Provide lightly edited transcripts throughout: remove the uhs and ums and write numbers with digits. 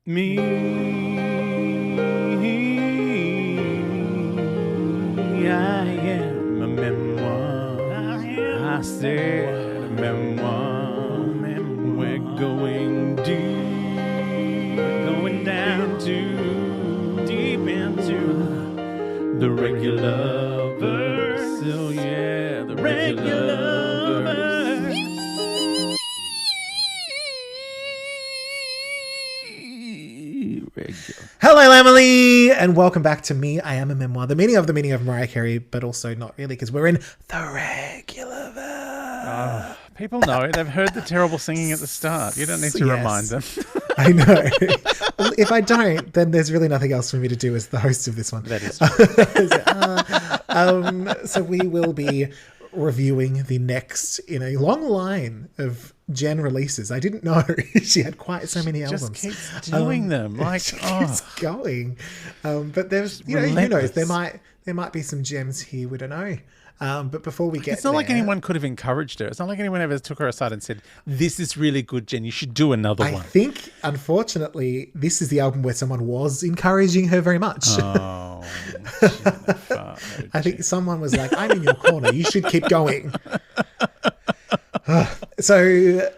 Me, I am a memoir. I said a memoir. We're going deep. We're going down too deep into the regular verse. Oh yeah, the regular verse. Hello, Emily, and welcome back to Me, I Am a Memoir, the meaning of Mariah Carey, but also not really, because we're in the Regularverse. People know. They've heard the terrible singing at the start. You don't need to remind them. I know. Well, if I don't, then there's really nothing else for me to do as the host of this one. That is true. So we will be reviewing the next in a long line of Jen releases. I didn't know she had quite so many albums. Just keeps doing them. Like, keeps going. But there's, who knows? There might be some gems here. We don't know. But before we get, it's not like anyone could have encouraged her. It's not like anyone ever took her aside and said, "This is really good, Jen. You should do another one." I think, unfortunately, this is the album where someone was encouraging her very much. Oh, I think someone was like, "I'm in your corner. You should keep going." So,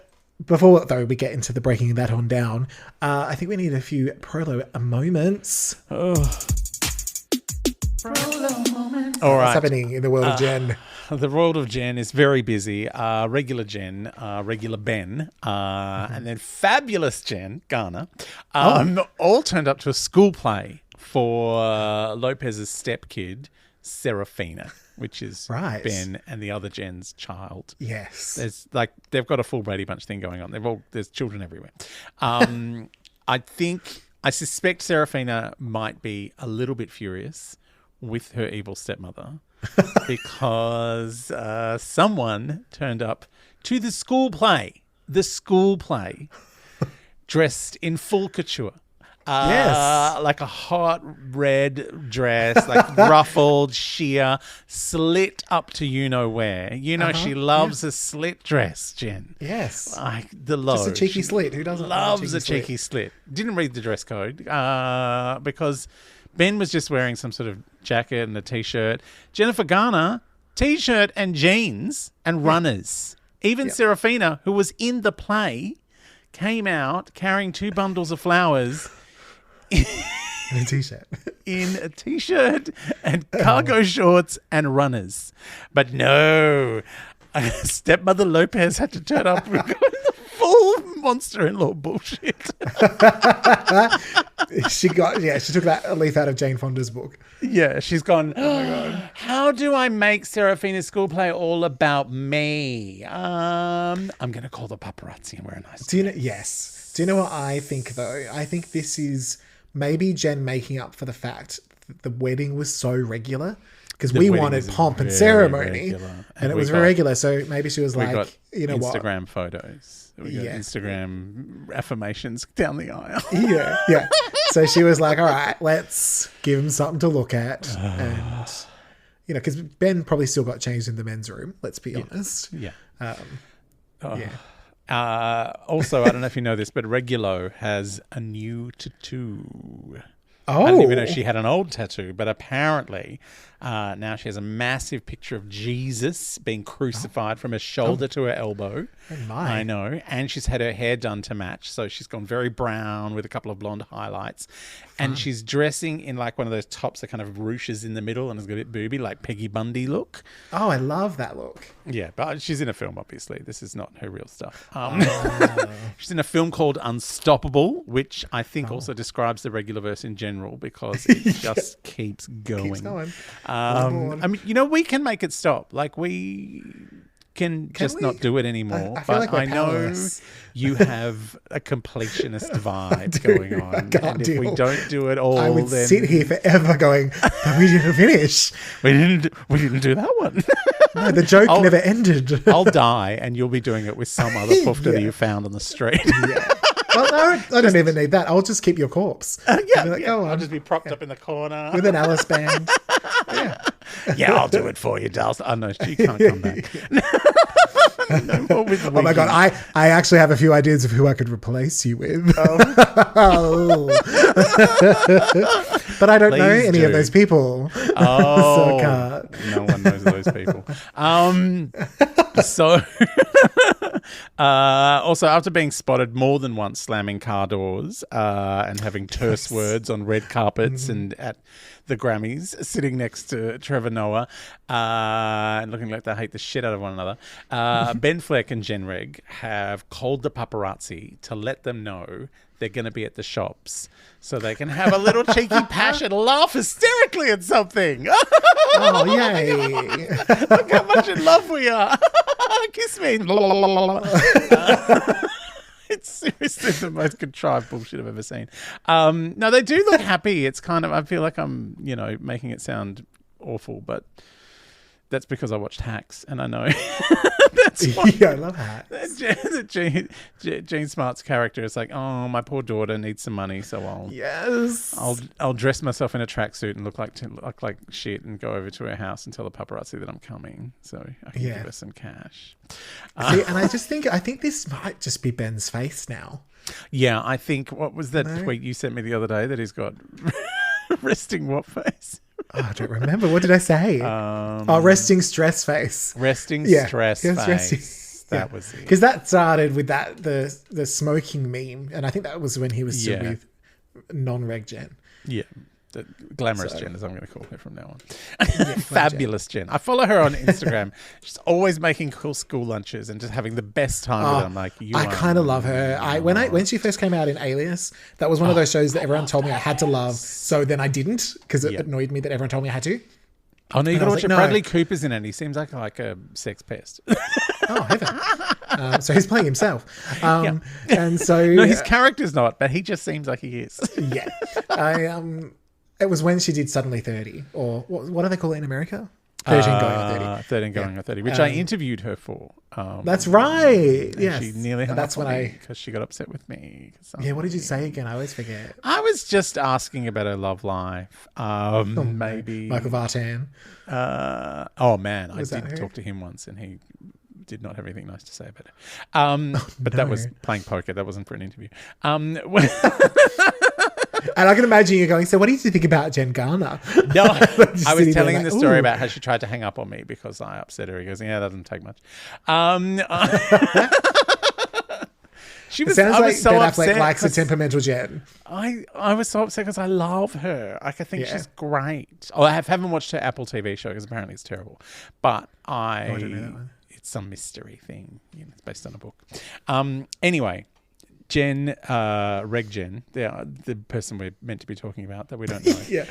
before though we get into the breaking that on down, I think we need a few prolo moments. All right. What's happening in the world of Jen? The world of Jen is very busy. Regular Jen, Regular Ben, and then Fabulous Jen, Garner, all turned up to a school play for Lopez's stepkid, Serafina, which is Ben and the other Jen's child. Yes. There's they've got a full Brady Bunch thing going on. There's children everywhere. I suspect Serafina might be a little bit furious with her evil stepmother because someone turned up to the school play dressed in full couture. Like a hot red dress, like ruffled, sheer, slit up to you-know-where. She loves a slit dress, Jen. Yes. Like the low. Just a cheeky slit. Who doesn't loves a cheeky slit? Didn't read the dress code because Ben was just wearing some sort of jacket and a T-shirt. Jennifer Garner, T-shirt and jeans and runners. Even Serafina, who was in the play, came out carrying 2 bundles of flowers in a T-shirt. In a T-shirt and cargo shorts and runners. But no, stepmother Lopez had to turn up with the full monster-in-law bullshit. She took that leaf out of Jane Fonda's book. Yeah, she's gone, oh my God. How do I make Serafina's school play all about me? I'm going to call the paparazzi and wear a nice dress. Yes. Do you know what I think, though? I think this is maybe Jen making up for the fact that the wedding was so regular. Because we wanted pomp and ceremony, and it was very regular. So maybe she was like, you know what? Instagram photos. We got Instagram affirmations down the aisle. Yeah. So she was like, all right, let's give him something to look at. And, because Ben probably still got changed in the men's room, let's be honest. Yeah. Also, I don't know if you know this, but Regulo has a new tattoo. Oh. I didn't even know she had an old tattoo, but apparently now she has a massive picture of Jesus being crucified from her shoulder to her elbow. Oh my. I know. And she's had her hair done to match. So she's gone very brown with a couple of blonde highlights. And she's dressing in like one of those tops that kind of ruches in the middle and has got a bit booby, like Peggy Bundy look. Oh, I love that look. Yeah, but she's in a film, obviously. This is not her real stuff. She's in a film called Unstoppable, which I think also describes the Regularverse in general because it just keeps going. Keeps going. I mean, we can make it stop. Like, we can just not do it anymore. I know you have a completionist vibe going on. And if we don't do it all, I would sit here forever going, but we didn't finish. We didn't do that one. No, the joke never ended. I'll die and you'll be doing it with some other poofter that you found on the street. Yeah. Well, no, I don't even need that. I'll just keep your corpse. I'll just be propped up in the corner. With an Alice band. Yeah, I'll do it for you, Dals. Oh, no, she can't come back. No more with Oh my God, I actually have a few ideas of who I could replace you with. Oh. But I don't know any of those people. Oh, so I can't. No one knows those people. So, also, after being spotted more than once slamming car doors and having terse words on red carpets and at the Grammys, sitting next to Trevor Noah and looking like they hate the shit out of one another, Ben Fleck and J-Reg have called the paparazzi to let them know they're going to be at the shops so they can have a little cheeky passion, laugh hysterically at something. Oh, yay. Look how much in love we are. Kiss me. It's seriously the most contrived bullshit I've ever seen. No, they do look happy. It's kind of, I feel like I'm, making it sound awful, but that's because I watched Hacks and I know that's why. Yeah, I love Hacks. Gene Smart's character is like, oh, my poor daughter needs some money, so I'll dress myself in a tracksuit and look like shit and go over to her house and tell the paparazzi that I'm coming, so I can give her some cash. See, and I think this might just be Ben's face now. Yeah, I think, what was that tweet you sent me the other day that he's got resting what face? Oh, I don't remember. What did I say? Resting stress face. Resting stress face. Resting. That was it. Because that started with the smoking meme, and I think that was when he was still with non-reg Jen. Yeah. The glamorous Jen, as I'm going to call her from now on. Fabulous Jen. I follow her on Instagram. She's always making cool school lunches and just having the best time with it. I'm like, I kind of love her. When she first came out in Alias, that was one of those shows that everyone told me I had to love. So then I didn't, because it annoyed me that everyone told me I had to. Oh, no, you got to watch it. Bradley Cooper's in it. He seems like a sex pest. Oh, heaven. So he's playing himself. And so... No, his character's not, but he just seems like he is. Yeah. It was when she did Suddenly 30, or what do they call it in America? 13 going on 30. 13 going on 30, which I interviewed her for. That's right. Yeah. She nearly hung up on me because she got upset with me. Yeah, what did you say again? I always forget. I was just asking about her love life. Maybe Michael Vartan. Oh man, I did talk to him once, and he did not have anything nice to say about it. But that was playing poker. That wasn't for an interview. And I can imagine you going, so what did you think about Jen Garner? No, I was telling him the story about how she tried to hang up on me because I upset her. He goes, yeah, that doesn't take much. Sounds like Ben Affleck likes a temperamental Jen. I was so upset because I love her. I think she's great. Oh, I haven't watched her Apple TV show because apparently it's terrible. But I don't know that one. It's some mystery thing. It's based on a book. Anyway. Jen, Reg Jen, the person we're meant to be talking about that we don't know. Yeah.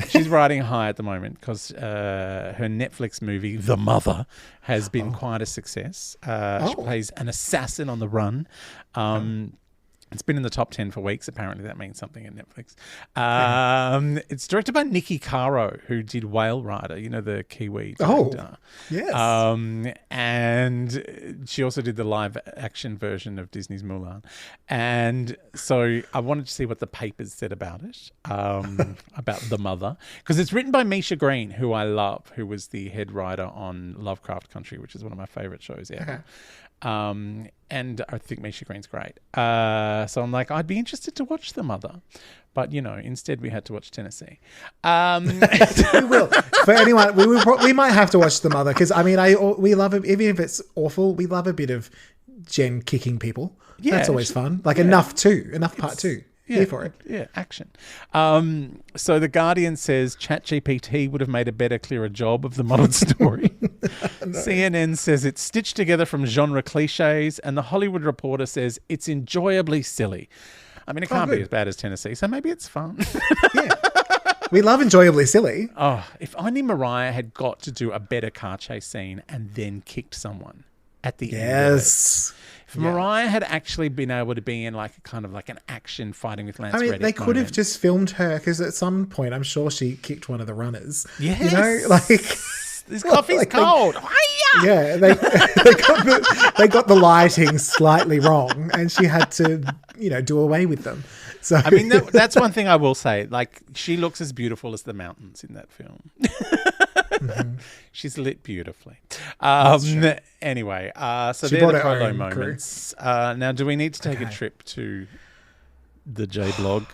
She's riding high at the moment because her Netflix movie, The Mother, has been quite a success. She plays an assassin on the run. It's been in the top 10 for weeks. Apparently that means something at Netflix. It's directed by Nikki Caro, who did Whale Rider, the Kiwi director. Yes. And she also did the live action version of Disney's Mulan. And so I wanted to see what the papers said about it, about The Mother. Because it's written by Misha Green, who I love, who was the head writer on Lovecraft Country, which is one of my favorite shows ever. Okay. And I think Misha Green's great. So I'm like, I'd be interested to watch The Mother. But, instead we had to watch Tennessee. We will. For anyone, we might have to watch The Mother because, we love it. Even if it's awful, we love a bit of Jen kicking people. Yeah, that's always fun. Enough part two. Yeah, here for it. Yeah, action. So The Guardian says ChatGPT would have made a better, clearer job of the modern story. CNN says it's stitched together from genre cliches, and The Hollywood Reporter says it's enjoyably silly. It can't be as bad as Tennessee, so maybe it's fun. Yeah. We love enjoyably silly. Oh, if only Mariah had got to do a better car chase scene and then kicked someone at the end of it. If Mariah had actually been able to be in kind of an action fighting with Lance Reddick they could have just filmed her because at some point I'm sure she kicked one of the runners. Yes. This coffee's cold. They got the lighting slightly wrong and she had to do away with them. So I mean, that's one thing I will say. Like, she looks as beautiful as the mountains in that film. Mm-hmm. She's lit beautifully. Anyway, so they're the prolo moments. Now, do we need to take a trip to the J-blog?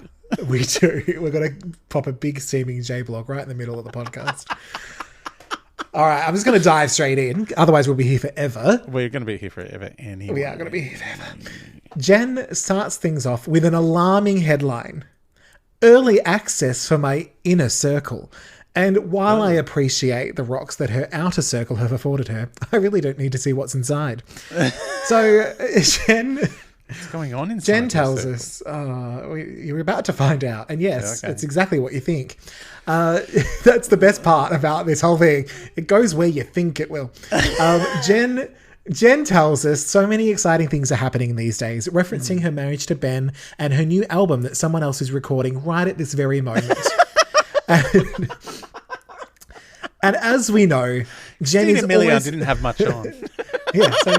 We do. We're going to pop a big steaming J-blog right in the middle of the podcast. All right, I'm just going to dive straight in. Otherwise, we'll be here forever. We're going to be here forever anyway. We are going to be here forever. Jen starts things off with an alarming headline. Early access for my inner circle. And while I appreciate the rocks that her outer circle have afforded her, I really don't need to see what's inside. So Jen... What's going on inside? Jen tells us, you're about to find out. And yes, It's exactly what you think. That's the best part about this whole thing. It goes where you think it will. Jen tells us so many exciting things are happening these days, referencing her marriage to Ben and her new album that someone else is recording right at this very moment. And as we know, Jen is always... didn't have much on. Yeah, so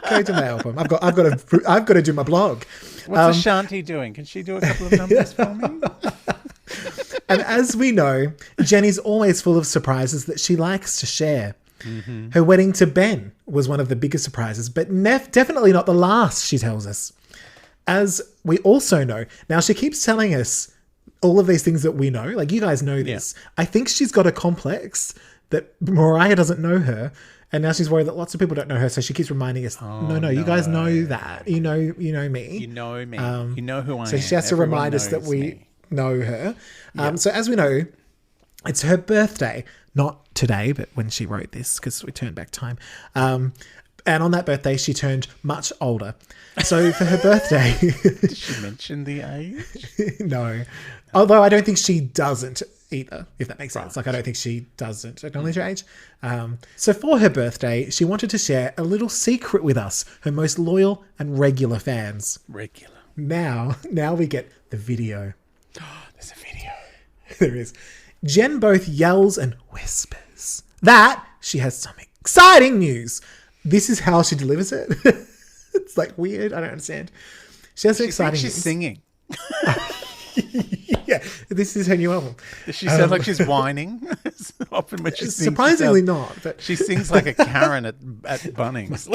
go to my album. I've got to do my blog. What's Ashanti doing? Can she do a couple of numbers for me? And as we know, Jen is always full of surprises that she likes to share. Mm-hmm. Her wedding to Ben was one of the biggest surprises, but definitely not the last, she tells us. As we also know, now she keeps telling us all of these things that we know. Like, you guys know this. Yeah. I think she's got a complex that Mariah doesn't know her. And now she's worried that lots of people don't know her, so she keeps reminding us, no, you guys know that. You know me. You know me. You know who I am. So she has to remind us that we know her. So as we know, it's her birthday. Not today, but when she wrote this, because we turned back time. And on that birthday, she turned much older. So for her birthday... Did she mention the age? No. Although I don't think she doesn't either, if that makes sense. Like, I don't think she doesn't acknowledge her age. So for her birthday, she wanted to share a little secret with us, her most loyal and regular fans. Regular. Now we get the video. There's a video. There is. Jen both yells and whispers that she has some exciting news. This is how she delivers it. It's like weird. I don't understand. She has exciting news. She's singing. Yeah, this is her new album. Does she sound like she's whining? Often when she sings, surprisingly not. But she sings like a Karen at Bunnings.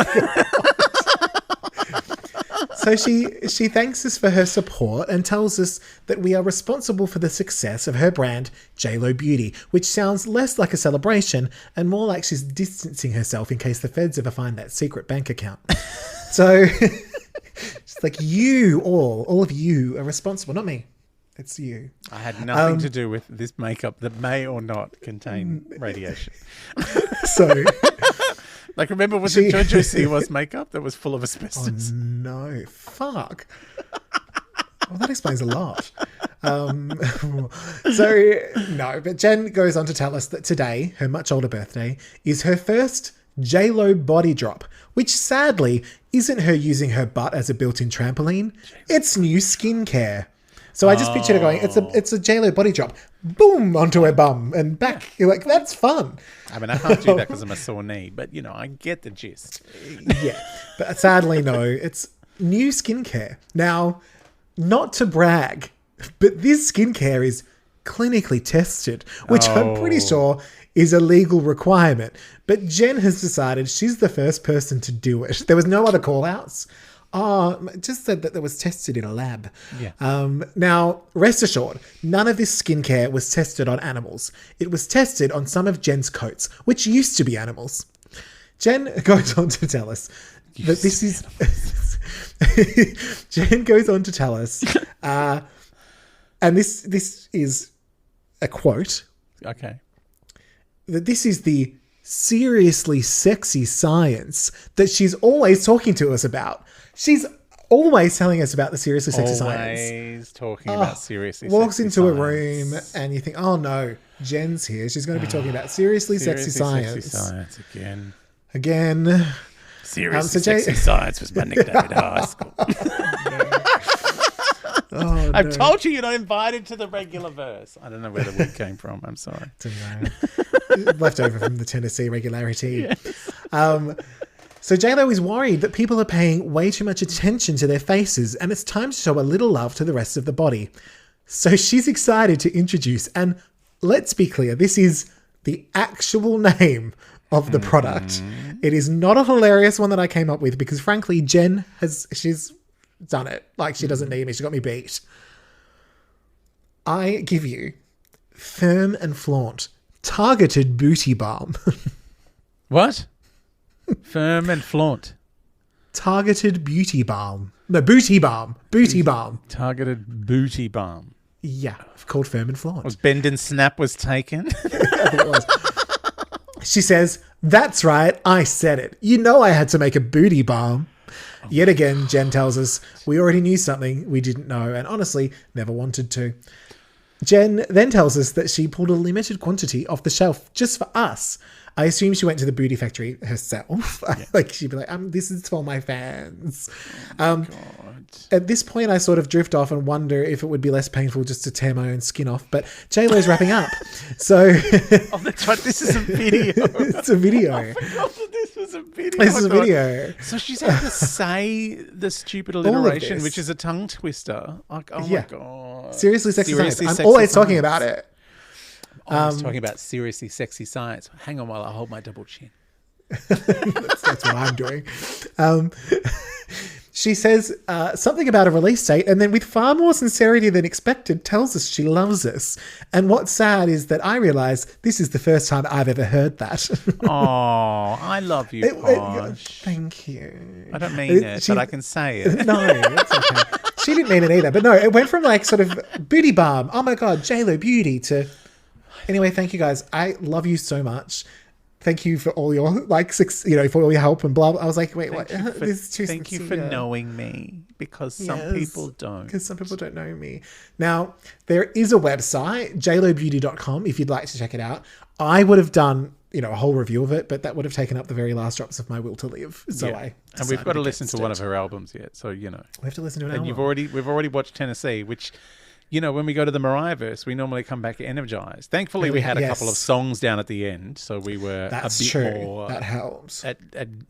So she thanks us for her support and tells us that we are responsible for the success of her brand, JLo Beauty, which sounds less like a celebration and more like she's distancing herself in case the feds ever find that secret bank account. So it's like, all of you are responsible, not me. It's you. I had nothing to do with this makeup that may or not contain radiation. So... Like, remember when the JoJo Siwa's makeup that was full of asbestos? Oh, no. Fuck. Well, that explains a lot. But Jen goes on to tell us that today, her much older birthday, is her first JLo body drop, which sadly isn't her using her butt as a built-in trampoline. It's new skincare. So I just pictured her going, it's a JLo body drop, boom, onto her bum and back. You're like, that's fun. I mean, I can't do that because I'm a sore knee, but, I get the gist. Yeah, but sadly, no, it's new skincare. Now, not to brag, but this skincare is clinically tested, which I'm pretty sure is a legal requirement. But Jen has decided she's the first person to do it. There was no other call-outs. It just said that it was tested in a lab. Yeah. Now, rest assured, none of this skincare was tested on animals. It was tested on some of Jen's coats, which used to be animals. Jen goes on to tell us that this is... Jen goes on to tell us, and this is a quote. Okay. That this is the seriously sexy science that she's always talking to us about. She's always telling us about the seriously sexy science. Always talking about seriously sexy walks into a room and you think, oh no, Jen's here. She's going to be talking about seriously sexy science. Sexy science Again. Seriously sexy science was my nickname at high school. I've told you you're not invited to the Regularverse. I don't know where the word came from. I'm sorry. Left over from the Tennessee regularity. Yes. So J-Lo is worried that people are paying way too much attention to their faces and it's time to show a little love to the rest of the body. So she's excited to introduce, and let's be clear, this is the actual name of the product. It is not a hilarious one that I came up with because frankly, she's done it. Like, she doesn't need me. She got me beat. I give you Firm and Flaunt Targeted Booty Balm. What? Firm and Flaunt. Targeted Beauty Balm. No, Booty Balm. Booty Balm. Targeted Booty Balm. Yeah, called Firm and Flaunt. Was Bend and Snap was taken? I think it was. She says, "That's right, I said it. You know I had to make a booty balm." Yet again, Jen tells us we already knew something we didn't know and honestly never wanted to. Jen then tells us that she pulled a limited quantity off the shelf just for us. I assume she went to the beauty factory herself. Yeah. Like, she'd be like, this is for my fans. God. At this point, I sort of drift off and wonder if it would be less painful just to tear my own skin off. But J-Lo's wrapping up. So... Oh, that's right. This is a video. It's a video. I forgot that this was a video. This is a video. So she's had to say the stupid alliteration, which is a tongue twister. Like, oh my God. Seriously sexy science. I'm always talking about it. I was talking about seriously sexy science. Hang on while I hold my double chin. that's what I'm doing. She says something about a release date and then with far more sincerity than expected tells us she loves us. And what's sad is that I realise this is the first time I've ever heard that. Oh, I love you, Posh. Thank you. I don't mean it, but I can say it. No, it's okay. She didn't mean it either. But no, it went from like sort of booty balm, oh my God, J-Lo beauty to... Anyway, thank you guys. I love you so much. Thank you for all your for all your help and blah. I was like, wait, what? This is too Thank you for knowing me because some people don't. Because some people don't know me. Now, there is a website, jlobeauty.com, if you'd like to check it out. I would have done, a whole review of it, but that would have taken up the very last drops of my will to live. So and we've got to listen to one of her albums yet. So, we have to listen to an album. We've already watched Tennessee, which... when we go to the Mariahverse, we normally come back energized. Thankfully, we had a couple of songs down at the end, so we were a bit more... That helps.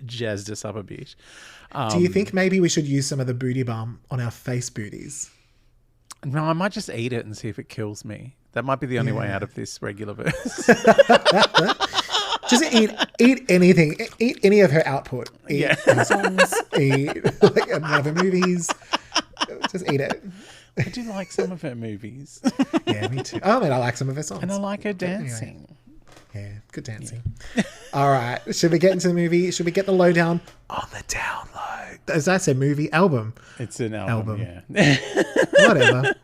Jazzed us up a bit. Do you think maybe we should use some of the booty balm on our face booties? No, I might just eat it and see if it kills me. That might be the only way out of this Regularverse. Just eat anything. Eat any of her output. Eat her songs. Eat other movies. Just eat it. I do like some of her movies. Yeah, me too. Oh, man, I like some of her songs. And I like her dancing. Anyway. Yeah, good dancing. Yeah. All right. Should we get into the movie? Should we get the lowdown on the download? As I said, movie, album. It's an album. Yeah. Whatever.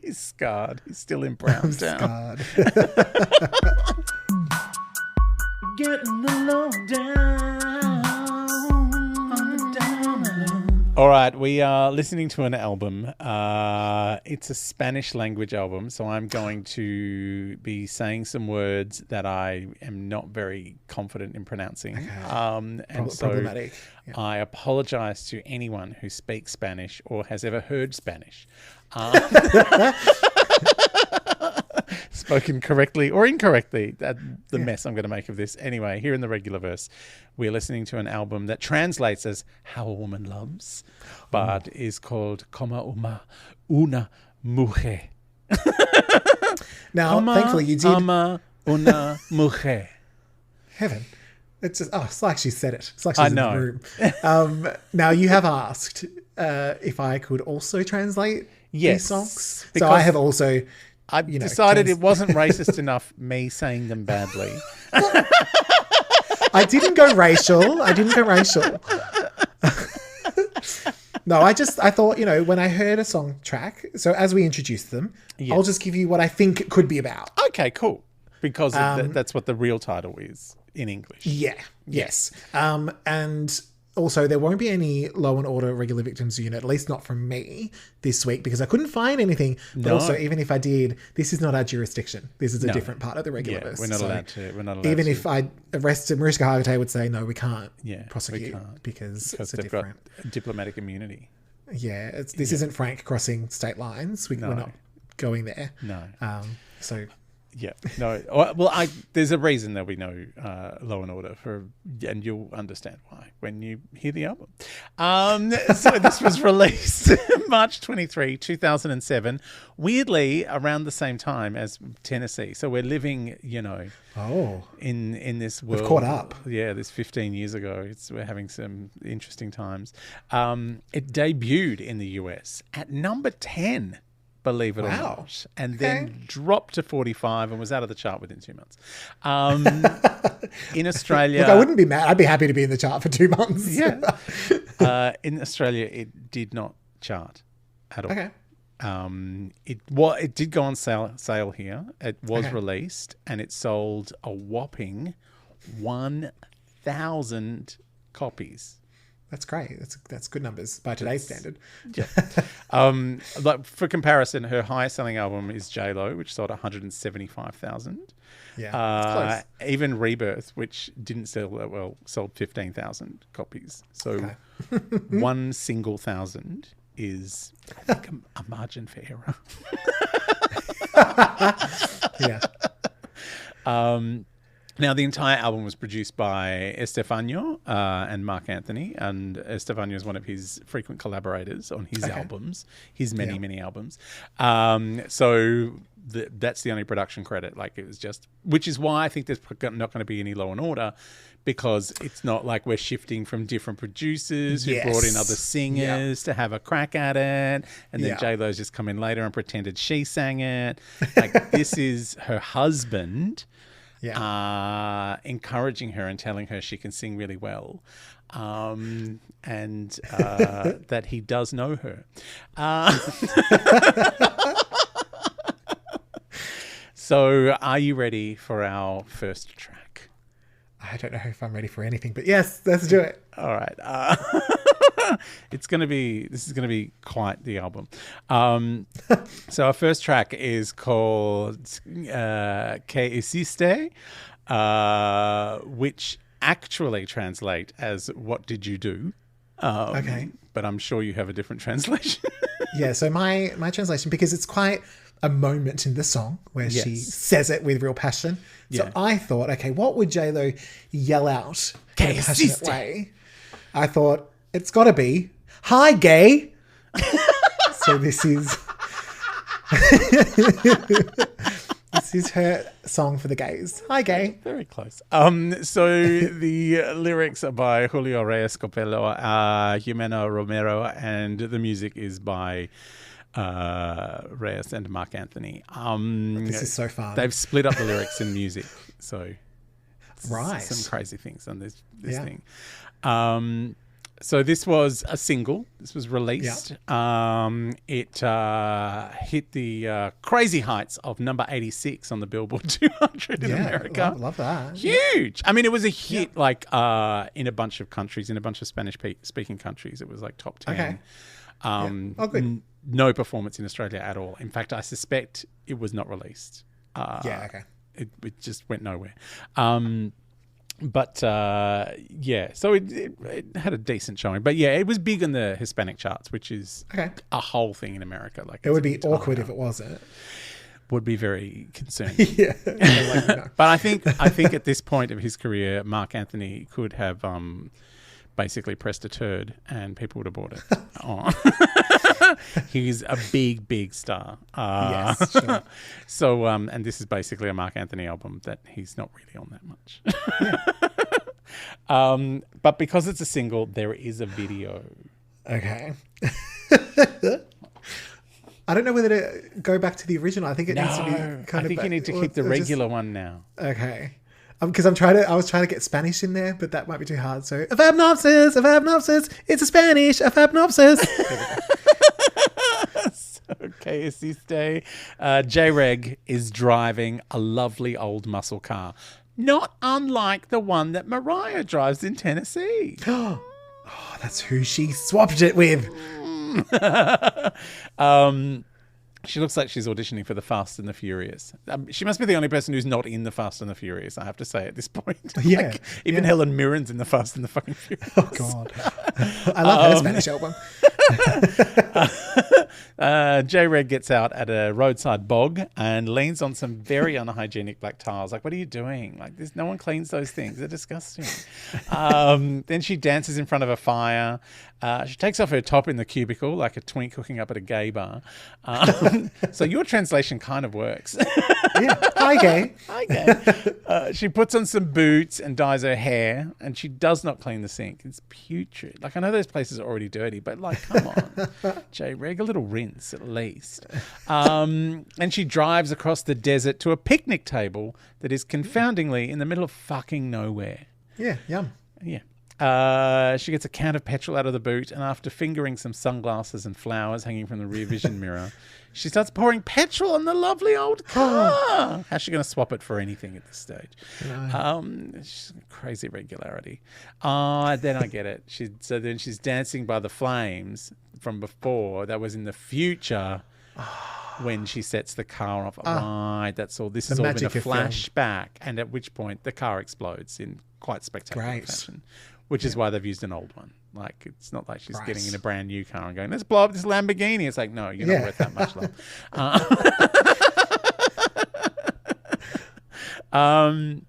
He's scarred. He's still in Brownstown. Scarred. Getting the lowdown. All right, we are listening to an album. It's a Spanish language album, so I'm going to be saying some words that I am not very confident in pronouncing. Okay. And so problematic. Yeah. I apologize to anyone who speaks Spanish or has ever heard Spanish. Spoken correctly or incorrectly, the mess I'm going to make of this. Anyway, here in the Regularverse, we're listening to an album that translates as How a Woman Loves, but is called Como una Mujer. Now, thankfully you did... Como una Mujer. Heaven. It's just, it's like she said it. It's like she's in the room. Now, you have asked if I could also translate these songs. So I have also... I decided it wasn't racist enough, me saying them badly. I didn't go racial. No, I thought, when I heard a song track, so as we introduce them, I'll just give you what I think it could be about. Okay, cool. Because that's what the real title is in English. Yeah. Yes. And also, there won't be any Law and Order Regular Victims Unit, at least not from me this week, because I couldn't find anything. But also, even if I did, this is not our jurisdiction. This is a different part of the Regularverse. We're not allowed to. Even if I arrested Mariska Hargitay, would say, no, we can't prosecute we can't, because it's they've got diplomatic immunity. Yeah, this isn't Frank crossing state lines. We're not going there. No. So Yeah, no. Well, there's a reason there'll be no Law and Order and you'll understand why when you hear the album. So this was released March 23, 2007, weirdly around the same time as Tennessee. So we're living, in this world. We've caught up. Yeah, this 15 years ago. We're having some interesting times. It debuted in the US at number 10. Believe it or not, and then dropped to 45 and was out of the chart within 2 months. In Australia, look, I wouldn't be mad. I'd be happy to be in the chart for 2 months. Yeah. In Australia, it did not chart at all. Okay. It did go on sale here. It was released and it sold a whopping 1,000 copies. That's great. That's good numbers by today's standard. Yeah. Like for comparison, her highest selling album is J-Lo, which sold 175,000. Yeah, that's close. Even Rebirth, which didn't sell that well, sold 15,000 copies. So one single thousand is, I think, a margin for error. Yeah. Now, the entire album was produced by Estefano and Mark Anthony, and Estefano is one of his frequent collaborators on his albums, his many albums. So that's the only production credit. Like, it was just, which is why I think there's not going to be any Law and Order, because it's not like we're shifting from different producers who brought in other singers to have a crack at it, and then J-Lo's just come in later and pretended she sang it. Like, this is her husband. Encouraging her and telling her she can sing really well, and that he does know her. So are you ready for our first track? I don't know if I'm ready for anything, but yes, let's do it. All right. This is going to be quite the album. So our first track is called Que Hiciste, which actually translate as What Did You Do? But I'm sure you have a different translation. Yeah, so my translation, because it's quite a moment in the song where she says it with real passion. So I thought, okay, what would J-Lo yell out in a passionate way? I thought, it's got to be, "Hi, gay." So this is her song for the gays. Hi, gay. Very close. So the lyrics are by Julio Reyes Copello, Jimena Romero, and the music is by Reyes and Mark Anthony. This is so fun. They've split up the lyrics and music, so right, some crazy things on this thing. So this was a single. This was released. It hit the crazy heights of number 86 on the Billboard 200 in America. Love that. Huge. I mean, it was a hit like in a bunch of countries, in a bunch of Spanish-speaking countries. It was like top 10. Good. No performance in Australia at all. In fact, I suspect it was not released. It just went nowhere. So it had a decent showing. But yeah, it was big in the Hispanic charts, which is a whole thing in America. Like, it would be awkward if it wasn't. Would be very concerned. No. But I think at this point of his career, Mark Anthony could have basically pressed a turd and people would have bought it. He's a big star. Yes, sure. So, and this is basically a Mark Anthony album that he's not really on that much. But because it's a single, there is a video. Okay. I don't know whether to go back to the original. I think it needs to be I think you need to keep the regular one now. Okay. Because I was trying to get Spanish in there, but that might be too hard. So, Afabnopsis, it's a Spanish, Afabnopsis. Okay, Hiciste. J-Reg is driving a lovely old muscle car, not unlike the one that Mariah drives in Tennessee. Oh, that's who she swapped it with. She looks like she's auditioning for the Fast and the Furious. She must be the only person who's not in the Fast and the Furious, I have to say, at this point. Yeah. Even Helen Mirren's in the Fast and the fucking Furious. Oh, God. I love her Spanish album. J-Reg gets out at a roadside bog and leans on some very unhygienic black tiles. Like, what are you doing? Like, no one cleans those things. They're disgusting. Then she dances in front of a fire. She takes off her top in the cubicle like a twink hooking up at a gay bar. So your translation kind of works. Yeah. Hi, gay. Hi, gay. She puts on some boots and dyes her hair, and she does not clean the sink. It's putrid. Like, I know those places are already dirty, but like, come on, J-Reg, a little rinse at least. And she drives across the desert to a picnic table that is confoundingly in the middle of fucking nowhere. Yeah, yum. Yeah. She gets a can of petrol out of the boot, and after fingering some sunglasses and flowers hanging from the rear vision mirror, she starts pouring petrol on the lovely old car. How's she going to swap it for anything at this stage? She's a crazy regularity. Then I get it. So then she's dancing by the flames from before. That was in the future when she sets the car off. Right, that's all. This is all been a flashback, and at which point the car explodes in quite spectacular fashion. Which is why they've used an old one. Like, it's not like she's getting in a brand new car and going, let's blow up this Lamborghini. It's like, no, you're not worth that much, love.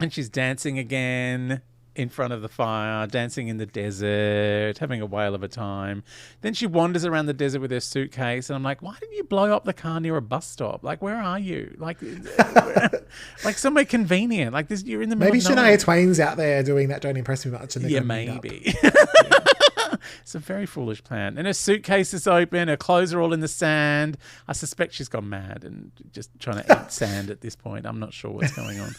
And she's dancing again in front of the fire, dancing in the desert, having a whale of a time. Then she wanders around the desert with her suitcase, and I'm like, why didn't you blow up the car near a bus stop? Like, where are you? Like, like somewhere convenient. Like, this, you're in the middle maybe of nowhere. Shania Twain's out there doing that Don't Impress Me Much. And maybe. It's a very foolish plan. And her suitcase is open. Her clothes are all in the sand. I suspect she's gone mad and just trying to eat sand at this point. I'm not sure what's going on.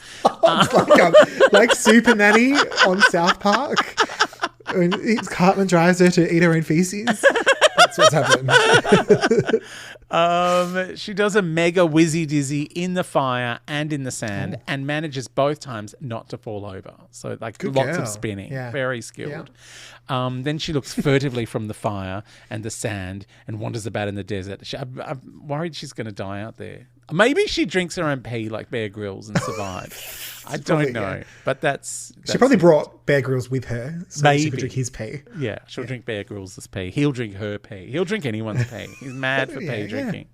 Like Super Nanny on South Park. When Cartman drives her to eat her own feces. That's what's happening. She does a mega whizzy dizzy in the fire and in the sand and manages both times not to fall over. So like lots of spinning. Yeah. Very skilled. Yeah. Then she looks furtively from the fire and the sand and wanders about in the desert. I'm worried she's going to die out there. Maybe she drinks her own pee like Bear Grylls and survived. I don't know. But that's she probably brought Bear Grylls with her so maybe she could drink his pee. Yeah, she'll drink Bear Grylls' pee. He'll drink her pee. He'll drink anyone's pee. He's mad for pee drinking.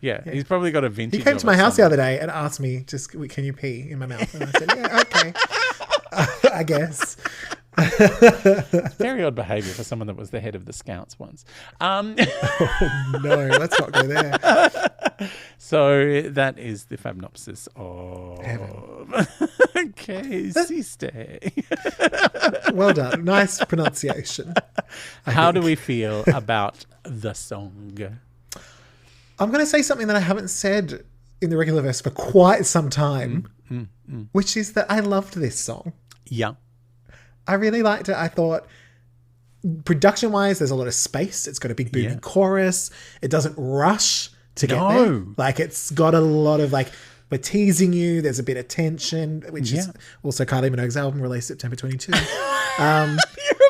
Yeah, he's probably got a vintage. He came to my house the other day and asked me, can you pee in my mouth? And I said, yeah, okay. I guess. Very odd behaviour for someone that was the head of the Scouts once. Oh, no, let's not go there. So that is the Fabnopsis of sister. Well done. Nice pronunciation. How do we feel about the song? I'm going to say something that I haven't said in the Regularverse for quite some time, which is that I loved this song. Yeah. I really liked it. I thought production-wise, there's a lot of space. It's got a big booming chorus. It doesn't rush to get there. Like, it's got a lot of, like, we're teasing you. There's a bit of tension, which is also Kylie Minogue's album released September 22. You're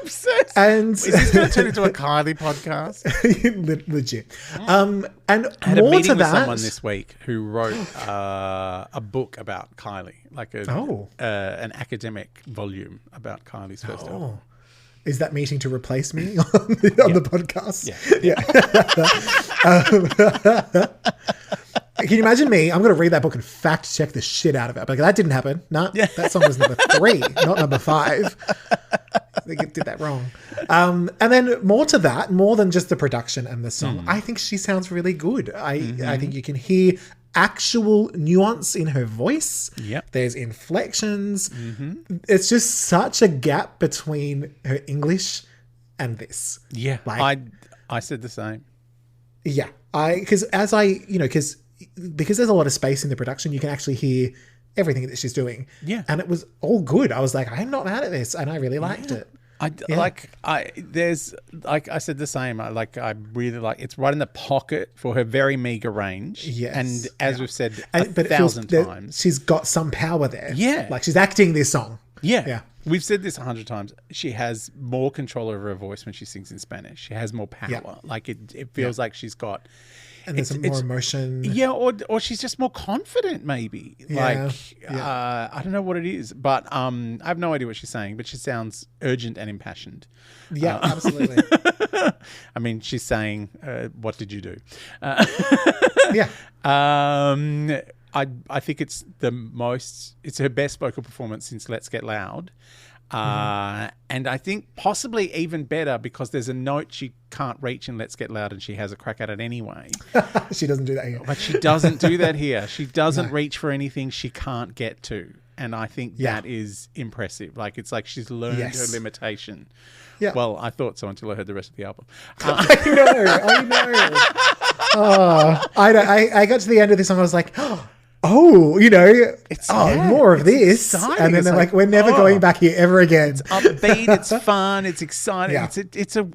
obsessed. And is this going to turn into a Kylie podcast? Legit. And I had a more meeting to with that, someone this week who wrote a book about Kylie, like an academic volume about Kylie's first album. Is that meeting to replace me on the podcast? Yeah. Can you imagine me? I'm going to read that book and fact check the shit out of it. But that didn't happen. No, that song was number 3, not number 5. They did that wrong. And then more to that, more than just the production and the song, I think she sounds really good. I think you can hear actual nuance in her voice. Yep. There's inflections. It's just such a gap between her English and this. Yeah, like, I said the same. Yeah, because there's a lot of space in the production, you can actually hear everything that she's doing. Yeah, and it was all good. I was like, I'm not mad at this, and I really liked it. I said the same. I really like it's right in the pocket for her very meager range. Yes, and as we've said a thousand times, she's got some power there. Yeah, like she's acting this song. Yeah. We've said this 100 times. She has more control over her voice when she sings in Spanish. She has more power. Yeah. Like it feels like she's got And there's more emotion. Yeah, or she's just more confident, maybe. Yeah, I don't know what it is, but I have no idea what she's saying, but she sounds urgent and impassioned. Yeah, absolutely. I mean, she's saying, what did you do? Yeah. I think it's her best vocal performance since Let's Get Loud. And I think possibly even better because there's a note she can't reach in Let's Get Loud and she has a crack at it anyway. She doesn't do that here. But she doesn't do that here. She doesn't reach for anything she can't get to. And I think that is impressive. Like, it's like she's learned her limitation. Yeah. Well, I thought so until I heard the rest of the album. I know. I got to the end of this song. I was like, more of this. Exciting. And then they're like, we're never going back here ever again. It's upbeat. It's fun. It's exciting. Yeah.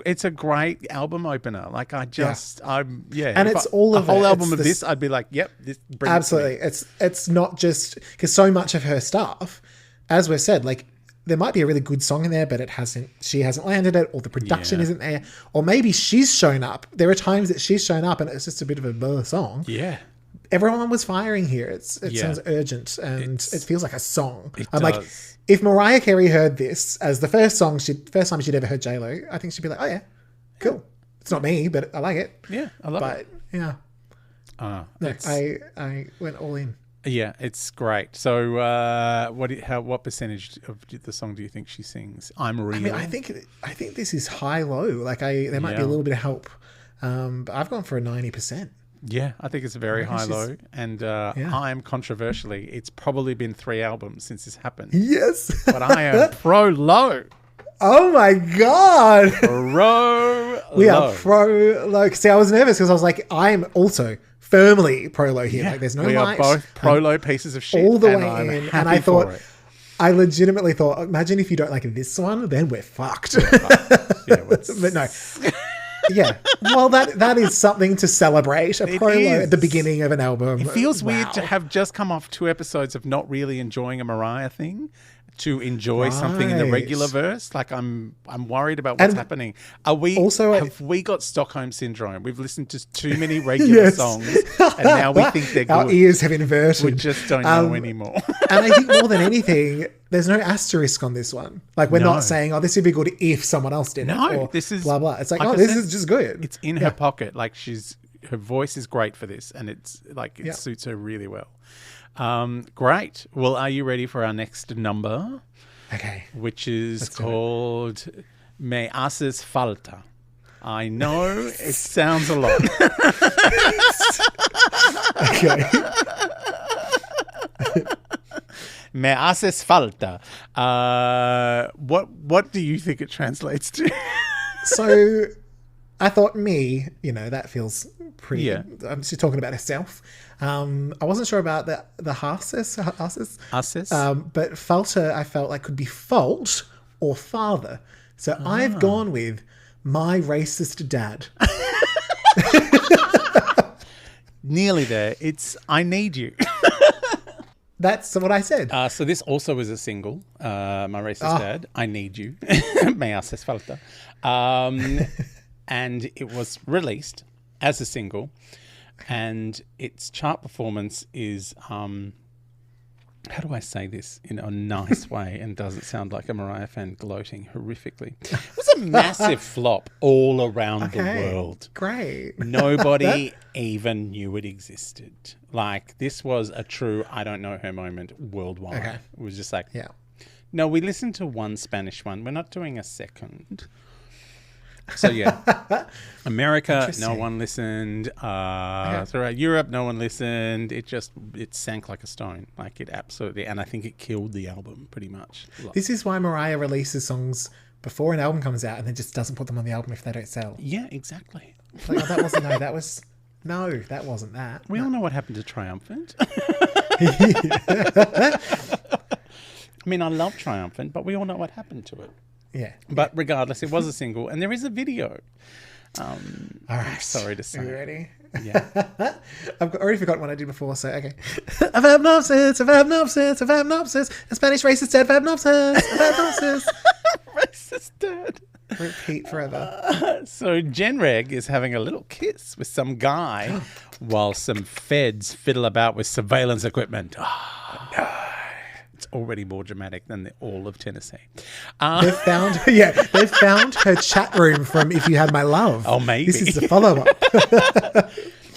It's a great album opener. Like and it's if all of a whole it. album of this, I'd be like, yep, this brings absolutely. It's not just because so much of her stuff, as we've said, like there might be a really good song in there, but she hasn't landed it, or the production isn't there, or maybe she's shown up. There are times that she's shown up and it's just a bit of a blur song. Yeah. Everyone was firing here. It sounds urgent and it feels like a song. I'm like, if Mariah Carey heard this as the first time she'd ever heard J-Lo, I think she'd be like, oh yeah, cool. It's not me, but I like it. Yeah, I love it. But yeah, I went all in. Yeah, it's great. So, what percentage of the song do you think she sings? I'm Real. I mean, I think this is high-low. Like there might be a little bit of help, but I've gone for a 90%. Yeah, I think it's very high-low, and I am controversially. It's probably been 3 albums since this happened. Yes, but I am pro-low. Oh my god, pro-low. We are pro-low. See, I was nervous because I was like, I am also firmly pro-low here. Like, there's no we light. are both pro-low pieces of shit all the way in, and I thought. I legitimately thought, imagine if you don't like this one, then we're fucked. But no. Yeah. Well, that is something to celebrate. A pro-low at the beginning of an album. It feels weird to have just come off 2 episodes of not really enjoying a Mariah thing to enjoy something in the Regularverse. Like, I'm worried about what's happening. Have we got Stockholm Syndrome? We've listened to too many regular songs and now we think they're good. Our ears have inverted. We just don't know anymore. And I think more than anything, there's no asterisk on this one. Like, we're not saying, this would be good if someone else did it. No, this is blah, blah. It's like, this is just good. It's in her pocket. Like, her voice is great for this and it's like, it suits her really well. Great. Well, are you ready for our next number? Okay. Which is called Me Haces Falta. I know it sounds a lot. Okay. Me haces falta. What do you think it translates to? So I thought that feels pretty. Yeah. She's talking about herself. I wasn't sure about the haces. But falta I felt like could be fault or father. So I've gone with my racist dad. Nearly there. It's I Need You. That's what I said. So this also was a single, My Racist Dad, I Need You, Me Haces Falta. And it was released as a single. And its chart performance is, how do I say this in a nice way and doesn't sound like a Mariah fan gloating horrifically? It was a massive flop all around the world. Great. Nobody even knew it existed. Like, this was a true I don't know her moment worldwide. Okay. It was just like, no, we listened to one Spanish one. We're not doing a second. So, America, no one listened. Throughout Europe, no one listened. It sank like a stone. Like, it absolutely, and I think it killed the album pretty much. This is why Mariah releases songs before an album comes out and then just doesn't put them on the album if they don't sell. Yeah, exactly. Like, that wasn't that wasn't that. We all know what happened to Triumphant. I mean, I love Triumphant, but we all know what happened to it. Yeah. But regardless, it was a single and there is a video. All right. Sorry to say. Are you ready? Yeah. I've already forgotten what I did before, so okay. I've had nonsense. A Spanish racist dad, I've had nonsense. Sister. Repeat forever. So J-Reg is having a little kiss with some guy while some feds fiddle about with surveillance equipment. Oh, no. It's already more dramatic than all of Tennessee. They've found her chat room from If You Had My Love. Oh, maybe. This is the follow-up.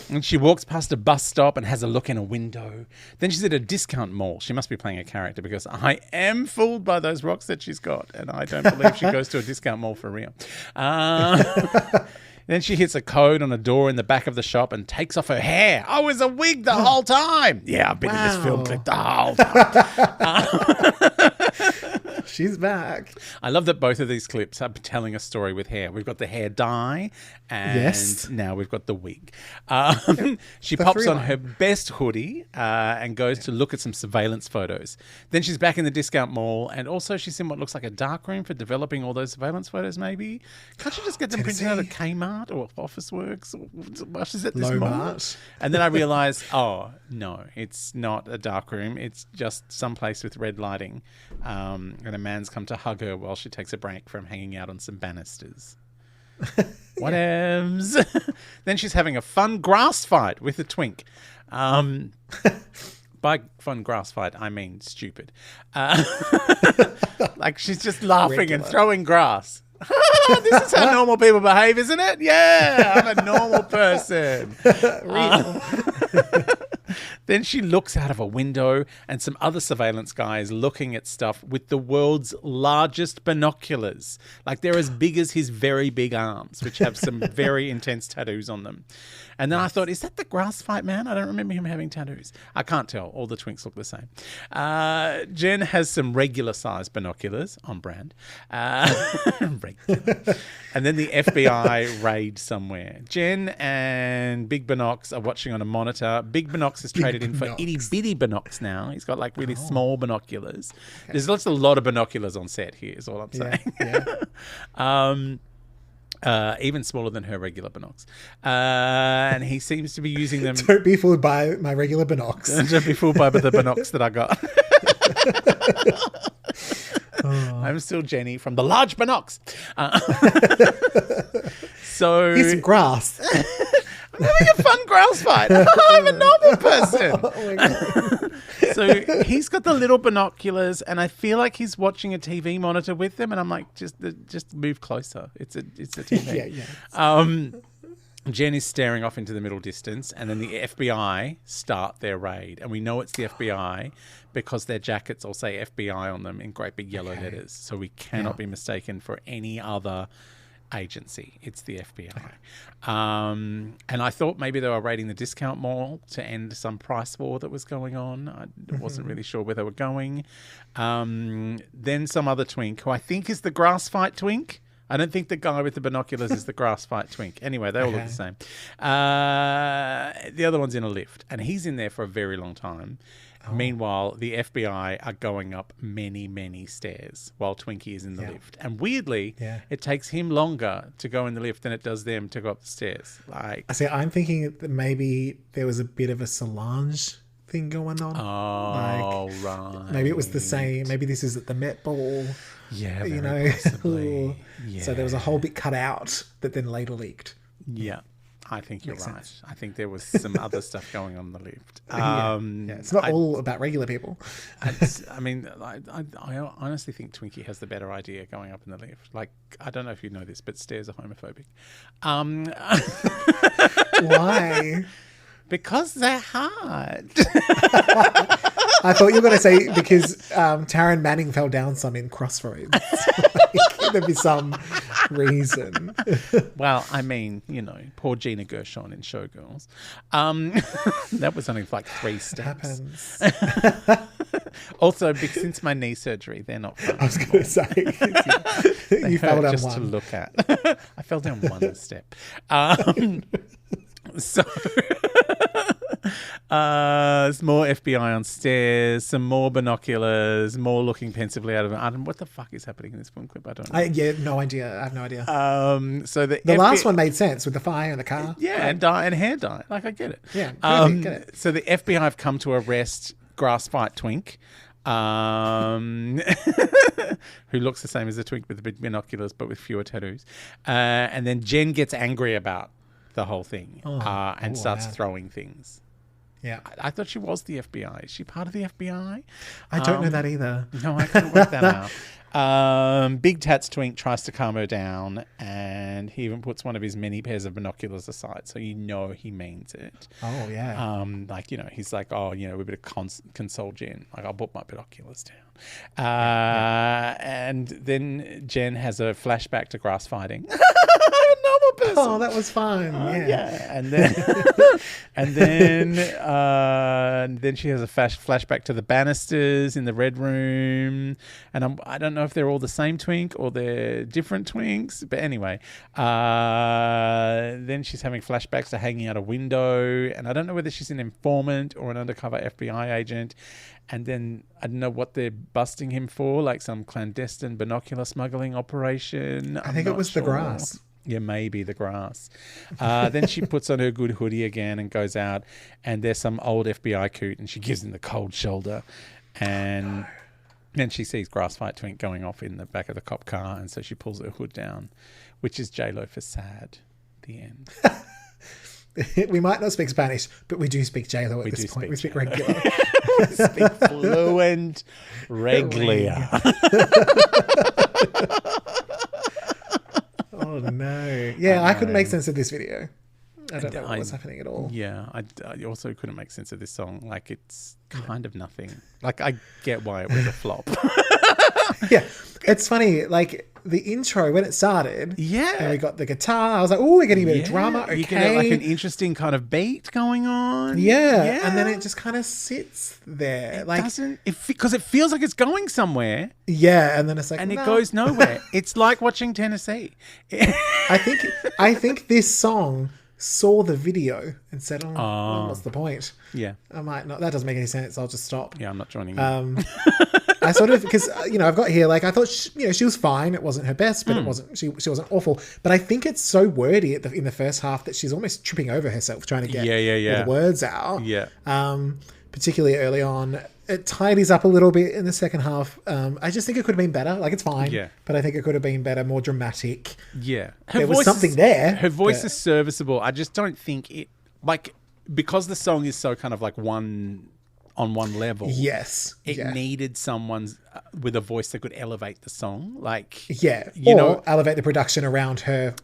And she walks past a bus stop and has a look in a window. Then she's at a discount mall. She must be playing a character because I am fooled by those rocks that she's got. And I don't believe she goes to a discount mall for real. Then she hits a code on a door in the back of the shop and takes off her hair. Oh, it was a wig the whole time. Yeah, I've been in this film clip the whole time. She's back. I love that both of these clips are telling a story with hair. We've got the hair dye and now we've got the wig. She pops on her best hoodie and goes to look at some surveillance photos. Then she's back in the discount mall and also she's in what looks like a dark room for developing all those surveillance photos maybe. Can't you just get them printed out at Kmart or Officeworks? Or she's at this mall. And then I realised, oh, no, it's not a dark room. It's just someplace with red lighting. And a man's come to hug her while she takes a break from hanging out on some banisters. Whatevs. Then she's having a fun grass fight with a twink. By fun grass fight, I mean stupid. Like she's just laughing and throwing grass. This is how normal people behave, isn't it? Yeah, I'm a normal person. Then she looks out of a window and some other surveillance guys looking at stuff with the world's largest binoculars. Like they're as big as his very big arms, which have some very intense tattoos on them. And then I thought, is that the grass fight man? I don't remember him having tattoos. I can't tell. All the twinks look the same. Jen has some regular size binoculars on brand. Regular. And then the FBI raid somewhere. Jen and Big Binocs are watching on a monitor. Big Binocs has traded in for itty bitty Binocs now. He's got like really small binoculars. Okay. There's a lot of binoculars on set here is all I'm saying. Yeah. Even smaller than her regular binocs. And he seems to be using them. Don't be fooled by my regular binocs. Don't be fooled by the binocs that I got. I'm still Jenny from the large binocs. So here's some grass. I'm having a fun grass fight. I'm a normal person. Oh my God. So he's got the little binoculars, and I feel like he's watching a TV monitor with them, and I'm like, just move closer. It's a TV. Yeah. Jen is staring off into the middle distance, and then the FBI start their raid. And we know it's the FBI because their jackets all say FBI on them in great big yellow letters. So we cannot be mistaken for any other agency. It's the FBI. And I thought maybe they were raiding the discount mall to end some price war that was going on. I wasn't really sure where they were going. Then some other twink, who I think is the grass fight twink. I don't think the guy with the binoculars is the grass fight twink. Anyway, they all look the same. The other one's in a lift, and he's in there for a very long time. Meanwhile, the FBI are going up many, many stairs while Twinkie is in the lift. And weirdly, it takes him longer to go in the lift than it does them to go up the stairs. Like, I see. I'm thinking that maybe there was a bit of a Solange thing going on. Oh, right. Maybe it was the same. Maybe this is at the Met Ball. Yeah, very possibly. Yeah. So there was a whole bit cut out that then later leaked. Yeah. I think you're right. Sense. I think there was some other stuff going on in the lift. It's not all about regular people. I mean, I honestly think Twinkie has the better idea going up in the lift. Like, I don't know if you know this, but stairs are homophobic. Why? Because they're hard. I thought you were going to say because Taryn Manning fell down some in Crossroads. There'd be some reason. Well, I mean, poor Gina Gershon in Showgirls. That was only like 3 steps. Happens. Also, since my knee surgery, they're not fun. I was going to say. You fell down just one. To look at. I fell down one step. So... some more FBI on stairs, some more binoculars, more looking pensively out of it. What the fuck is happening in this film clip? I don't know. No idea. I have no idea. So the last one made sense with the fire and the car. Yeah, and hair dye. Like, I get it. Yeah, get it. So the FBI have come to arrest Grass Fight Twink. who looks the same as the twink with the binoculars but with fewer tattoos. And then Jen gets angry about the whole thing and starts throwing things. Yeah. I thought she was the FBI. Is she part of the FBI? I don't know that either. No, I couldn't work that out. Big Tats Twink tries to calm her down, and he even puts one of his many pairs of binoculars aside, so you know he means it. Oh, yeah. Like, you know, he's like, oh, you know, we better console Jen. Like, I'll put my binoculars down. And then Jen has a flashback to grass fighting. Normal person. Oh, that was fun. Yeah. And then she has a flashback to the banisters in the red room, and I don't know if they're all the same twink or they're different twinks, but anyway, then she's having flashbacks to hanging out a window, and I don't know whether she's an informant or an undercover FBI agent. And then I don't know what they're busting him for, like some clandestine binocular smuggling operation. I think it was the grass. Yeah, maybe the grass. Then she puts on her good hoodie again and goes out, and there's some old FBI coot, and she gives him the cold shoulder. And then she sees Grass Fight Twink going off in the back of the cop car, and so she pulls her hood down, which is J-Lo for sad. The end. We might not speak Spanish, but we do speak J-Lo at this point. We speak regular. We speak fluent regular. Oh, no. Yeah, I couldn't make sense of this video. I don't know what was happening at all. Yeah, I also couldn't make sense of this song. Like, it's kind of nothing. Like, I get why it was a flop. Yeah, it's funny. Like, the intro, when it started, and we got the guitar, I was like, oh, we're getting a bit of drama. Okay. You get like an interesting kind of beat going on. Yeah. And then it just kind of sits there. It doesn't, because it feels like it's going somewhere. Yeah, and then it's like, and it goes nowhere. It's like watching Tennessee. I think this song saw the video and said, well, what's the point? Yeah. I might not. That doesn't make any sense. I'll just stop. Yeah, I'm not joining you. I sort of, because, you know, I've got here, like, I thought, she was fine. It wasn't her best, but it wasn't, she wasn't awful. But I think it's so wordy in the first half that she's almost tripping over herself trying to get the words out. Yeah. Particularly early on. It tidies up a little bit in the second half. I just think it could have been better. Like, it's fine. Yeah. But I think it could have been better, more dramatic. Yeah. There was something there. Her voice is serviceable. I just don't think it, like, because the song is so kind of like on one level. Yes. It needed someone with a voice that could elevate the song. Like, elevate the production around her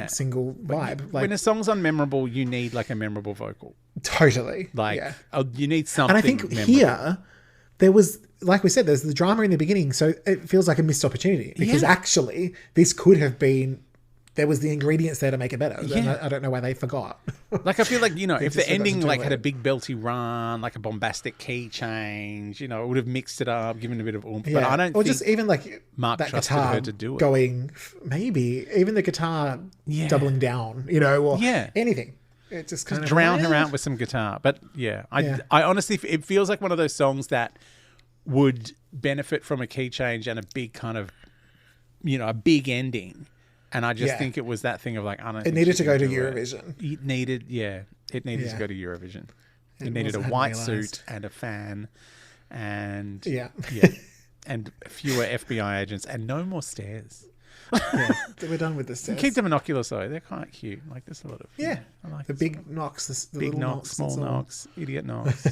single vibe. Like, when a song's unmemorable, you need like a memorable vocal. Totally. Like, you need something. And I think here, there was, like we said, there's the drama in the beginning, so it feels like a missed opportunity because actually this could have been, there was the ingredients there to make it better. Yeah. I don't know why they forgot. Like, I feel like, you know, if the ending like had a big belty run, like a bombastic key change, you know, it would have mixed it up, given a bit of oomph. Yeah. But I don't think just even like Mark that trusted guitar her to do it. Going, maybe even the guitar doubling down, you know, or anything. It just kind of drown her out with some guitar. But I honestly, it feels like one of those songs that would benefit from a key change and a big kind of, you know, a big ending. And I just think it was that thing of like, I don't think it needed to go to Eurovision. It needed to go to Eurovision. It needed a white suit and a fan and and fewer FBI agents and no more stairs. We're done with the stairs. Keep the binoculars though; they're quite cute. Like, there's a lot of I like the big song. knocks, the big little knocks, small knocks, idiot knocks,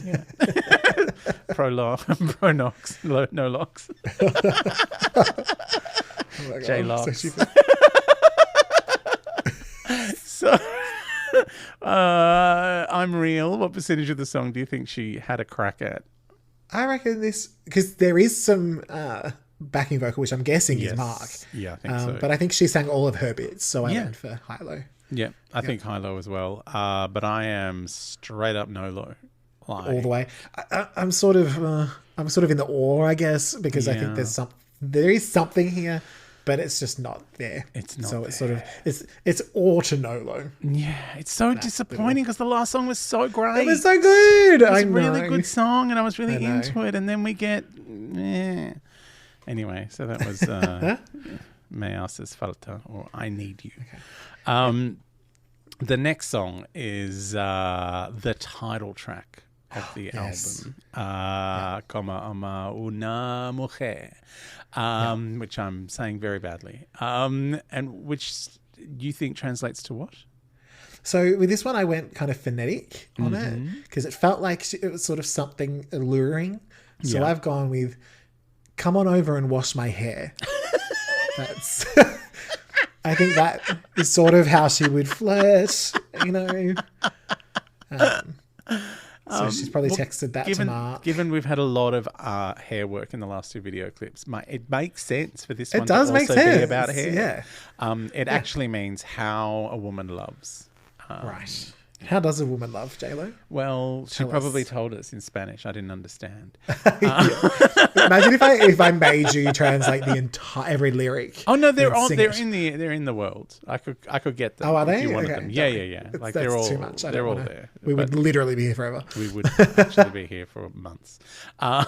pro knocks, no locks. Oh J locks. So, I'm Real. What percentage of the song do you think she had a crack at? I reckon this, because there is some backing vocal, which I'm guessing is Mark. Yeah, I think so. But I think she sang all of her bits, so I went for high-low. Yeah, I think high-low as well. But I am straight up no-low. Like, all the way. I'm sort of in the awe, I guess, because I think there is something here. But it's just not there. It's not. So there. It's sort of it's all to no low. Yeah, it's so disappointing because the last song was so great. It was so good. It was a really good song, and I was really into it. And then we get, anyway. So that was Me Haces Falta, or I Need You. Okay. The next song is the title track. of the Yes. album, Como ama una mujer, which I'm saying very badly, and which you think translates to what? So with this one, I went kind of phonetic on it because it felt like it was sort of something alluring. So I've gone with, come on over and wash my hair. That's... I think that is sort of how she would flirt, you know. So she's probably texted that to Mark. Given we've had a lot of hair work in the last two video clips, it makes sense for this one to also make be about hair. Yeah. It actually means how a woman loves. Right. How does a woman love, J-Lo? Well, she probably told us in Spanish. I didn't understand. Imagine if I made you translate the entire every lyric. Oh no, they're in the world. I could get them. Oh, are they? If you wanted them. Yeah. Like they're all too much. They're all there. We would literally be here forever. We would actually be here for months. How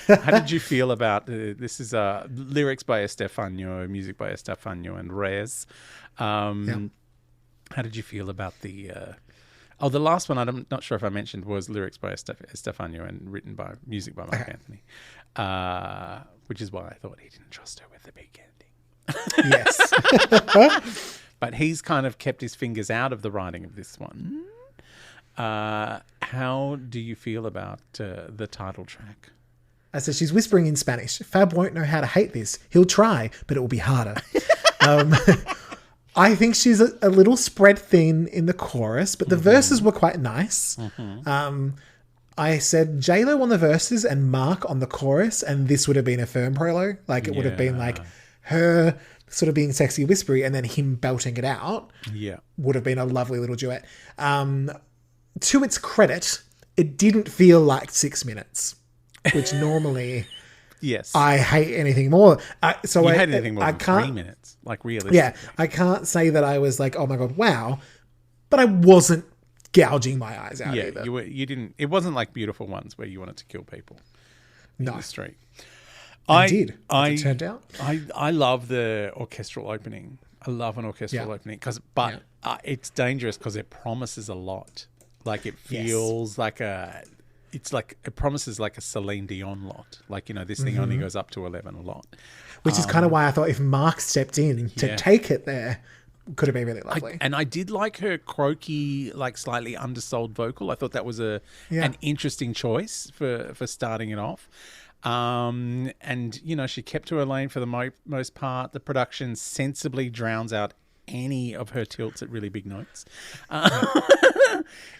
did you feel about this? Is lyrics by Estefano, music by Estefano and Reyes. How did you feel about the last one? I'm not sure if I mentioned was lyrics by Estefano and written by music by Mark Anthony, which is why I thought he didn't trust her with the big ending. Yes. But he's kind of kept his fingers out of the writing of this one. How do you feel about the title track? I said she's whispering in Spanish. Fab won't know how to hate this. He'll try, but it will be harder. I think she's a little spread thin in the chorus, but the verses were quite nice. I said J-Lo on the verses and Mark on the chorus, and this would have been a firm prolo. Like, it would have been like her sort of being sexy whispery and then him belting it out. Yeah. Would have been a lovely little duet. To its credit, it didn't feel like 6 minutes, which normally... Yes. I hate anything more. You hate anything more than 3 minutes, like realistically. Yeah, I can't say that I was like, oh my God, wow. But I wasn't gouging my eyes out either. You didn't. It wasn't like Beautiful Ones where you wanted to kill people in the street. I did. It turned out. I love the orchestral opening. I love an orchestral opening but it's dangerous because it promises a lot. Like it feels like it promises like a Celine Dion lot. Like, you know, this thing only goes up to 11 a lot. Which is kind of why I thought if Mark stepped in to take it there, could have been really lovely. I did like her croaky, like slightly undersold vocal. I thought that was an interesting choice for starting it off. And, you know, she kept to her lane for the most part. The production sensibly drowns out any of her tilts at really big notes.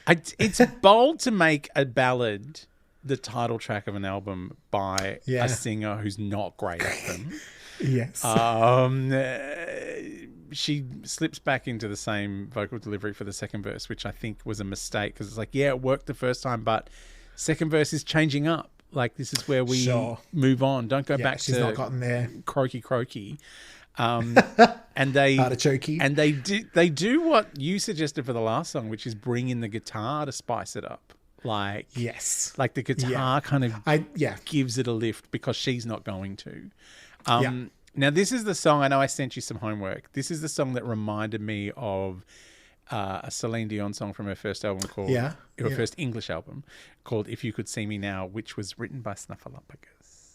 It's bold to make a ballad the title track of an album by a singer who's not great at them. Yes. She slips back into the same vocal delivery for the second verse, which I think was a mistake because it's like, it worked the first time, but second verse is changing up. Like, this is where we move on. Don't go back she's to not gotten there. Croaky. And they do what you suggested for the last song, which is bring in the guitar to spice it up. Like, like the guitar kind of gives it a lift because she's not going to. Now, this is the song. I know I sent you some homework. This is the song that reminded me of a Celine Dion song from her first album called her first English album called "If You Could See Me Now," which was written by Snuffleupagus.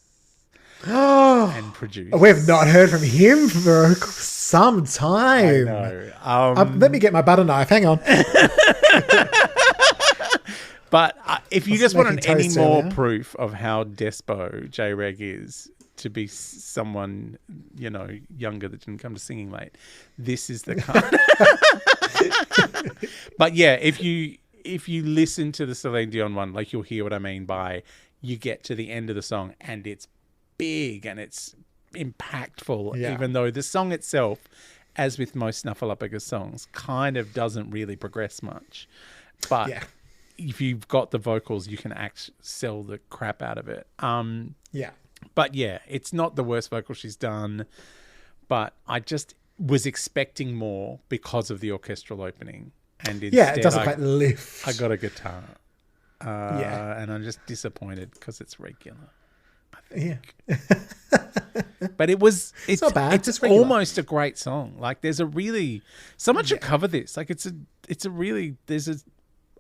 And produced. We've not heard from him for some time. I know. Let me get my butter knife. Hang on. But if you just wanted any more proof of how despo J-Reg is to be someone, you know, younger that didn't come to singing late, this is the kind. But yeah, if you listen to the Celine Dion one, like, you'll hear what I mean by you get to the end of the song and it's big and it's impactful, even though the song itself, as with most Snuffleupagus songs, kind of doesn't really progress much. But if you've got the vocals, you can sell the crap out of it. But yeah, it's not the worst vocal she's done, but I just was expecting more because of the orchestral opening. And instead, it doesn't quite lift. I got a guitar. And I'm just disappointed because it's regular. But it's not bad. It's almost a great song. Like, there's a really, someone should cover this. Like, there's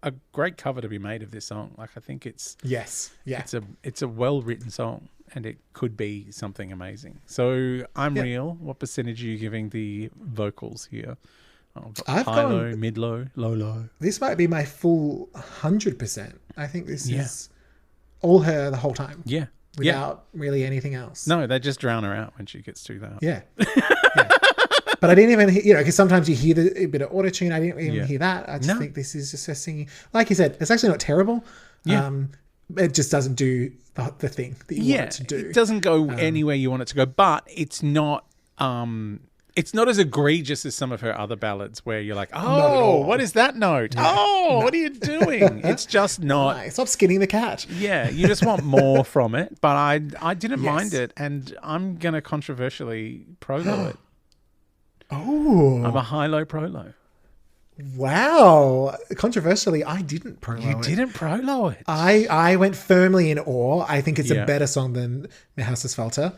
a great cover to be made of this song. Like I think it's it's a well written song, and it could be something amazing. So I'm real. What percentage are you giving the vocals here? I've high, low, mid, low, low, low. This might be my full 100%. I think this is all her the whole time. Yeah. Without really anything else. No, they just drown her out when she gets too that. Yeah. But I didn't even hear, because sometimes you hear a bit of autotune. I didn't even hear that. I just think this is just her singing. Like you said, it's actually not terrible. Yeah. It just doesn't do the thing that you want it to do. It doesn't go anywhere you want it to go, but it's not as egregious as some of her other ballads where you're like, oh, what is that note? Yeah. Oh, what are you doing? It's just not. Right, stop skinning the cat. Yeah, you just want more from it. But I didn't mind it, and I'm going to controversially pro-low it. Oh. I'm a high-low pro-low. Wow. Controversially, I didn't pro-low it. You didn't pro-low it. I went firmly in awe. I think it's a better song than Mehr Hass's Falter.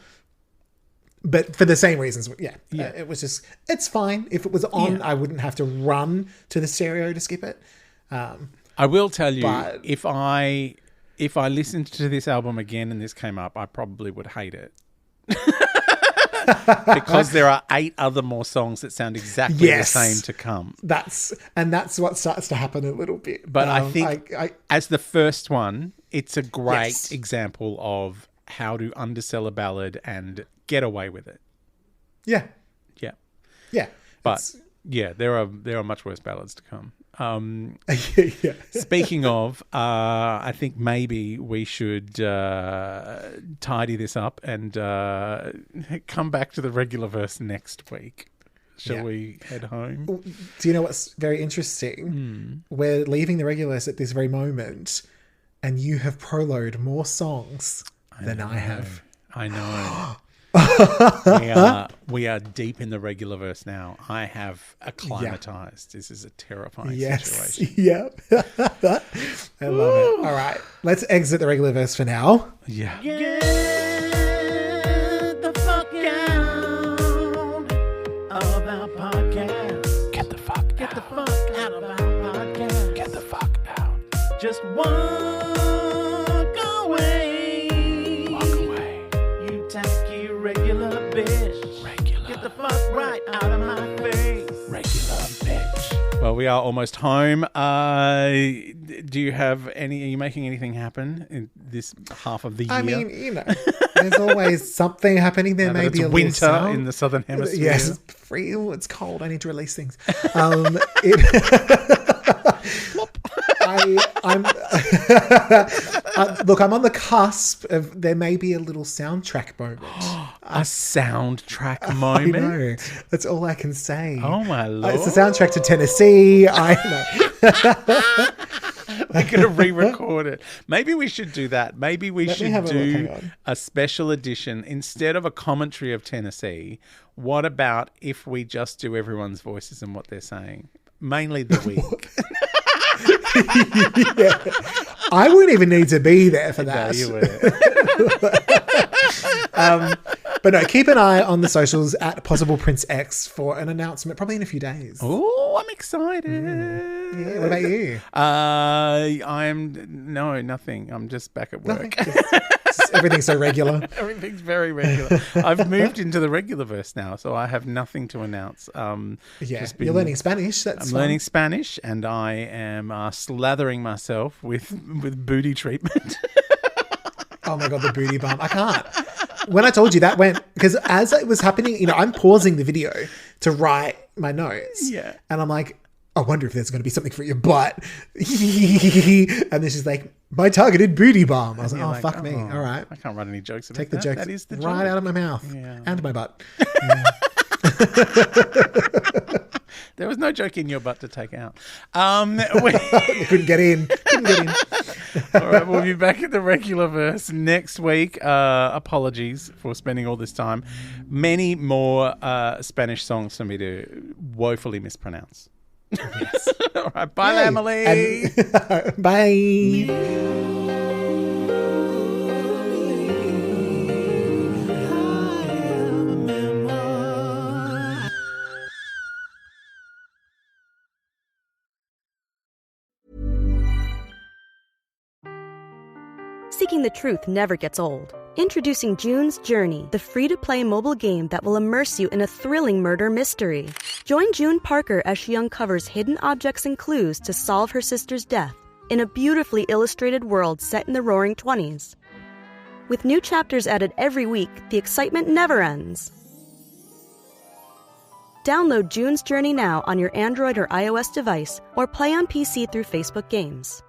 But for the same reasons, it was just, it's fine. If it was on, I wouldn't have to run to the stereo to skip it. I will tell you, if I listened to this album again and this came up, I probably would hate it. Because there are 8 other more songs that sound exactly the same to come. That's what starts to happen a little bit. But I think as the first one, it's a great example of how to undersell a ballad and get away with it. Yeah. Yeah. Yeah. But there are much worse ballads to come. Speaking of, I think maybe we should tidy this up and come back to the Regularverse next week. Shall we head home? Do you know what's very interesting? We're leaving the Regularverse at this very moment, and you have prologued more songs than I have. I know. we are deep in the Regularverse now. I have acclimatized. This is a terrifying situation. Yep. I love it. All right. Let's exit the Regularverse for now. Yeah. Get the fuck out of our podcast. Get the fuck out. Get the fuck out of our podcast. Get the fuck out. Just walk away. Walk away. You tacky regular bitch. Get the fuck right out of my face. Regular bitch. Well, we are almost home. Do you have are you making anything happen in this half of the year? I mean, there's always something happening. There may be a winter sound in the southern hemisphere. Yes, it's free. It's cold. I need to release things. Look, I'm on the cusp of there may be a little soundtrack moment. A soundtrack moment? I know. That's all I can say. Oh, my Lord. It's a soundtrack to Tennessee. I know. We're going to re-record it. Maybe we should do that. Maybe we should do a special edition. Instead of a commentary of Tennessee, what about if we just do everyone's voices and what they're saying? Mainly the week. I wouldn't even need to be there for that. No, you wouldn't. But no, keep an eye on the socials at Possible Prince X for an announcement, probably in a few days. Oh, I'm excited. Yeah, what about you? Nothing. I'm just back at work. Everything's so regular. Everything's very regular. I've moved into the Regularverse now, so I have nothing to announce. You're learning Spanish. I'm learning Spanish, and I am slathering myself with booty treatment. Oh my God, the booty bump. I can't. When I told you that went, because as it was happening, I'm pausing the video to write my notes. Yeah. And I'm like, I wonder if there's going to be something for your butt. And then she's like, my targeted booty bomb. I was like, fuck me. All right. I can't write any jokes about Take the jokes That is the right joke. out of my mouth and my butt. There was no joke in your butt to take out. Couldn't get in. All right, we'll be back in the Regularverse next week. Apologies for spending all this time. Many more Spanish songs for me to woefully mispronounce. Yes. All right, bye, Emily. Bye. Seeking the truth never gets old. Introducing June's Journey, the free-to-play mobile game that will immerse you in a thrilling murder mystery. Join June Parker as she uncovers hidden objects and clues to solve her sister's death in a beautifully illustrated world set in the Roaring '20s. With new chapters added every week, the excitement never ends. Download June's Journey now on your Android or iOS device, or play on PC through Facebook Games.